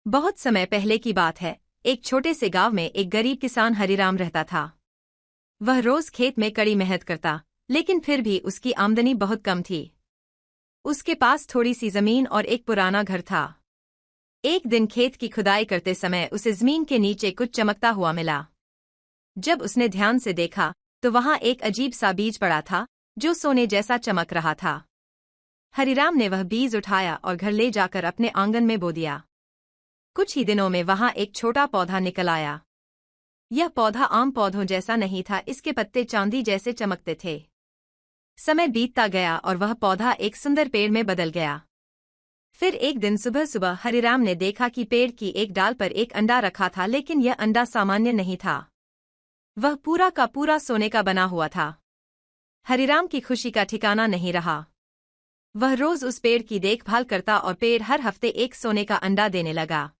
बहुत समय पहले की बात है। एक छोटे से गांव में एक गरीब किसान हरिराम रहता था। वह रोज खेत में कड़ी मेहनत करता, लेकिन फिर भी उसकी आमदनी बहुत कम थी। उसके पास थोड़ी सी जमीन और एक पुराना घर था। एक दिन खेत की खुदाई करते समय उसे जमीन के नीचे कुछ चमकता हुआ मिला। जब उसने ध्यान से देखा तो वहां एक अजीब सा बीज पड़ा था, जो सोने जैसा चमक रहा था। हरिराम ने वह बीज उठाया और घर ले जाकर अपने आंगन में बो दिया। कुछ ही दिनों में वहां एक छोटा पौधा निकल आया। यह पौधा आम पौधों जैसा नहीं था, इसके पत्ते चांदी जैसे चमकते थे। समय बीतता गया और वह पौधा एक सुंदर पेड़ में बदल गया। फिर एक दिन सुबह सुबह हरिराम ने देखा कि पेड़ की एक डाल पर एक अंडा रखा था, लेकिन यह अंडा सामान्य नहीं था। वह पूरा का पूरा सोने का बना हुआ था। हरिराम की खुशी का ठिकाना नहीं रहा। वह रोज उस पेड़ की देखभाल करता और पेड़ हर हफ्ते एक सोने का अंडा देने लगा।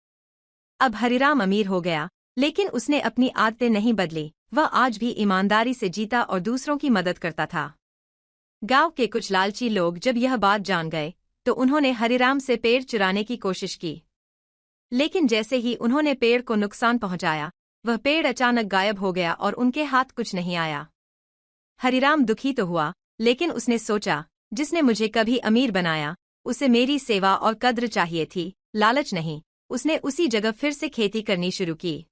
अब हरिराम अमीर हो गया, लेकिन उसने अपनी आदतें नहीं बदली। वह आज भी ईमानदारी से जीता और दूसरों की मदद करता था। गांव के कुछ लालची लोग जब यह बात जान गए तो उन्होंने हरिराम से पेड़ चुराने की कोशिश की। लेकिन जैसे ही उन्होंने पेड़ को नुकसान पहुंचाया, वह पेड़ अचानक गायब हो गया और उनके हाथ कुछ नहीं आया। हरिराम दुखी तो हुआ, लेकिन उसने सोचा, जिसने मुझे कभी अमीर बनाया, उसे मेरी सेवा और कद्र चाहिए थी, लालच नहीं। उसने उसी जगह फिर से खेती करनी शुरू की।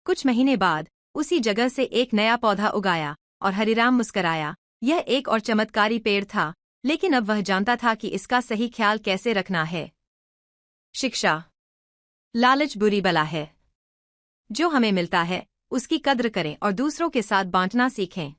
कुछ महीने बाद उसी जगह से एक नया पौधा उगाया और हरिराम मुस्कराया। यह एक और चमत्कारी पेड़ था, लेकिन अब वह जानता था कि इसका सही ख्याल कैसे रखना है। शिक्षा। लालच बुरी बला है। जो हमें मिलता है उसकी कद्र करें और दूसरों के साथ बांटना सीखें।